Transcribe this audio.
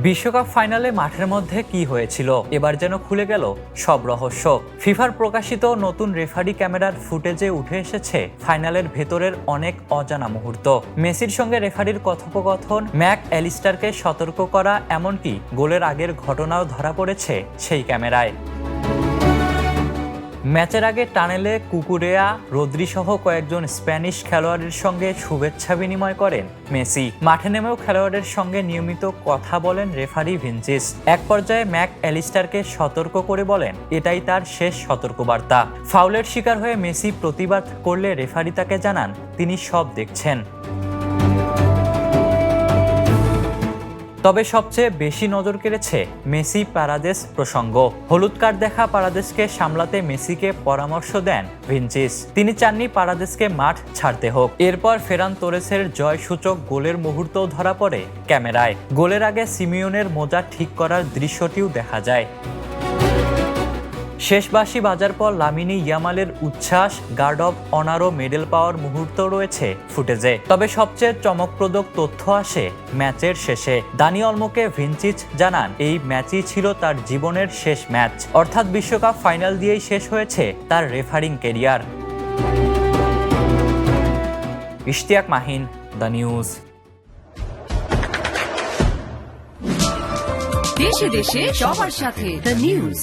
বিশ্বকাপ ফাইনালে মাঠের মধ্যে কি হয়েছিল এবার যেন খুলে গেল সব রহস্য। ফিফার প্রকাশিত নতুন রেফারি ক্যামেরার ফুটেজে উঠে এসেছে ফাইনালের ভেতরের অনেক অজানা মুহূর্ত। মেসির সঙ্গে রেফারির কথোপকথন, ম্যাক অ্যালিস্টারকে সতর্ক করা, এমনকি গোলের আগের ঘটনাও ধরা পড়েছে সেই ক্যামেরায়। ম্যাচের আগে টানেলে কুকুরেয়া, রদ্রি সহ কয়েকজন স্প্যানিশ খেলোয়াড়ের সঙ্গে শুভেচ্ছা বিনিময় করেন মেসি। মাঠে নেমেও খেলোয়াড়ের সঙ্গে নিয়মিত কথা বলেন রেফারি ভিনচিচ। এক পর্যায়ে ম্যাক অ্যালিস্টারকে সতর্ক করে বলেন এটাই তার শেষ সতর্কবার্তা। ফাউলের শিকার হয়ে মেসি প্রতিবাদ করলে রেফারি তাকে জানান তিনি সব দেখছেন। তবে সবচেয়ে বেশি নজর কেড়েছে মেসি পারাদেস প্রসঙ্গ। হলুদ কার্ড দেখা পারাদেসকে সামলাতে মেসিকে পরামর্শ দেন ভিনচিচ। তিনি চাননি পারাদেসকে মাঠ ছাড়তে হোক। এরপর ফেরান তোরেসের জয়সূচক গোলের মুহূর্তও ধরা পড়ে ক্যামেরায়। গোলের আগে সিমিওনের মোজা ঠিক করার দৃশ্যটিও দেখা যায়। শেষ বাঁশি বাজার পর লামিনী ইয়ামালের উচ্ছ্বাস, গার্ড অব অনারও মেডেল পাওয়ার মুহূর্ত রয়েছে ফুটেজে। তবে সবচেয়ে চমকপ্রদ তথ্য আসে ম্যাচের শেষে। দানি অলমোকে ভিনচিচ জানান এই ম্যাচই ছিল তার জীবনের শেষ ম্যাচ, অর্থাৎ বিশ্বকাপ ফাইনাল দিয়েই শেষ হয়েছে তার referring career. Ishtiaq Mahin, the news. দেশে দেশে সবার সাথে, দ্য নিউজ।